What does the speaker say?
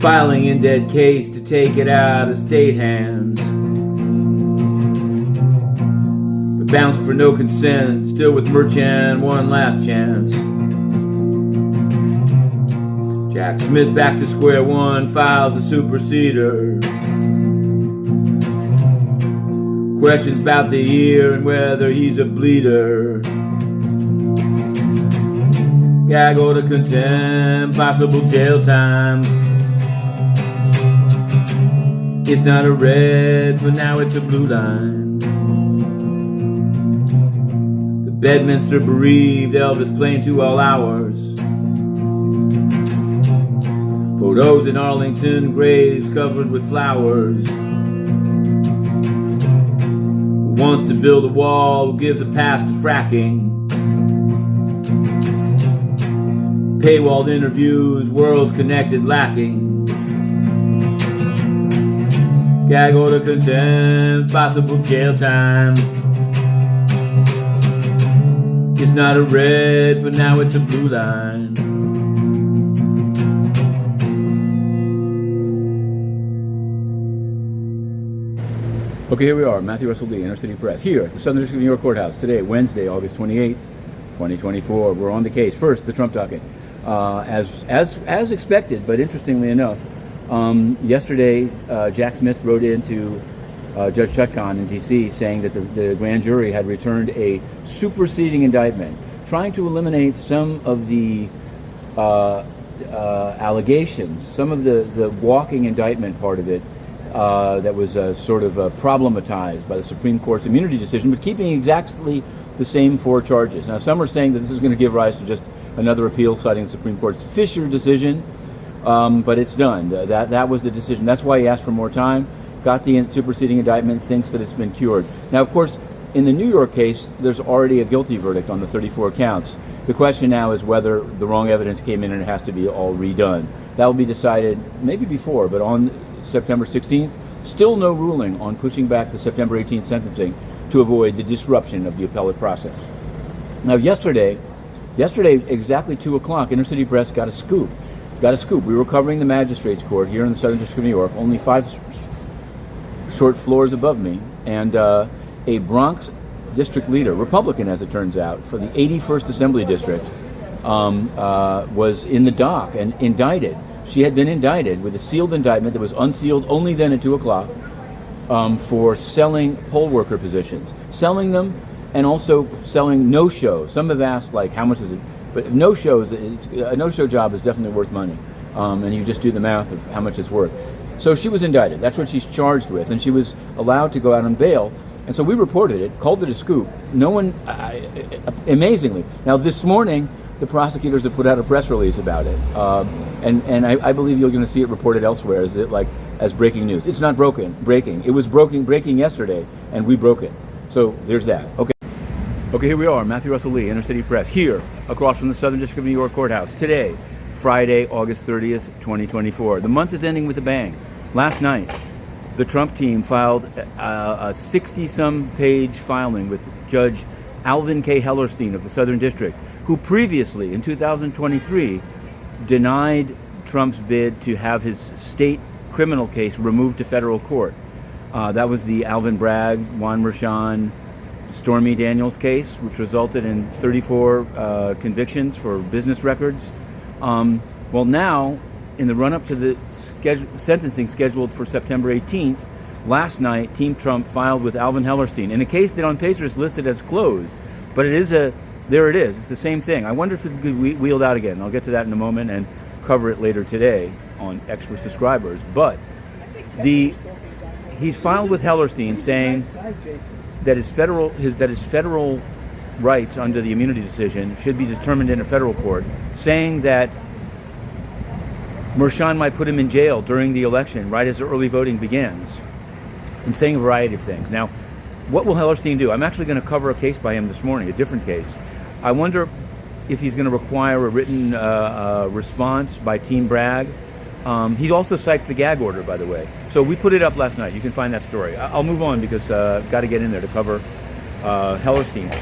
filing in dead case to take it out of state hands. But bounced for no consent, still with Merchant, one last chance. Jack Smith back to square one, files a superseder. Questions about the year and whether he's a bleeder. Gag order contempt, possible jail time. It's not a red, but now it's a blue line. The Bedminster bereaved, Elvis playing to all hours. Photos in Arlington, graves covered with flowers. Who wants to build a wall, who gives a pass to fracking. Paywalled interviews, worlds connected lacking. Gag order contempt, possible jail time. It's not a red, for now it's a blue line. Okay, here we are, Matthew Russell Lee, Inner City Press, here at the Southern District of New York Courthouse. Today, Wednesday, August 28th, 2024. We're on the case. First, the Trump docket. As expected, but interestingly enough, yesterday, Jack Smith wrote into Judge Chutkan in D.C. saying that the grand jury had returned a superseding indictment, trying to eliminate some of the allegations, some of the walking indictment part of it that was sort of problematized by the Supreme Court's immunity decision, but keeping exactly the same four charges. Now, some are saying that this is going to give rise to just another appeal citing the Supreme Court's Fisher decision. But it's done. That was the decision. That's why he asked for more time, got the superseding indictment, thinks that it's been cured. Now, of course, in the New York case, there's already a guilty verdict on the 34 counts. The question now is whether the wrong evidence came in and it has to be all redone. That will be decided maybe before, but on September 16th, still no ruling on pushing back the September 18th sentencing to avoid the disruption of the appellate process. Now, yesterday, exactly 2 o'clock, Inner City Press got a scoop. We were covering the Magistrates Court here in the Southern District of New York, only 5 short floors above me, and a Bronx district leader, Republican as it turns out, for the 81st Assembly District, was in the dock and indicted. She had been indicted with a sealed indictment that was unsealed only then at 2 o'clock for selling poll worker positions, selling them and also selling no-shows. Some have asked, like, how much is it? But no-shows, a no-show job is definitely worth money, and you just do the math of how much it's worth. So she was indicted. That's what she's charged with, and she was allowed to go out on bail. And so we reported it, called it a scoop. No one, amazingly. Now, this morning, the prosecutors have put out a press release about it, and I believe you're going to see it reported elsewhere as breaking news. It's not breaking. It was breaking yesterday, and we broke it. So there's that. Okay, here we are, Matthew Russell Lee, Inner City Press, here across from the Southern District of New York Courthouse. Today, Friday, August 30th, 2024. The month is ending with a bang. Last night, the Trump team filed a 60-some page filing with Judge Alvin K. Hellerstein of the Southern District, who previously, in 2023, denied Trump's bid to have his state criminal case removed to federal court. That was the Alvin Bragg, Juan Merchan, Stormy Daniels case, which resulted in 34 convictions for business records. Well, now, in the run-up to the sentencing scheduled for September 18th, last night, Team Trump filed with Alvin Hellerstein in a case that on paper is listed as closed, but there it is. It's the same thing. I wonder if it could be wheeled out again. I'll get to that in a moment and cover it later today on X for subscribers. But he's filed with Hellerstein saying that his federal rights under the immunity decision should be determined in a federal court, saying that Merchan might put him in jail during the election right as early voting begins, and saying a variety of things. Now, what will Hellerstein do? I'm actually going to cover a case by him this morning, a different case. I wonder if he's going to require a written response by Team Bragg. He also cites the gag order, by the way. So we put it up last night. You can find that story. I'll move on because got to get in there to cover Hellerstein.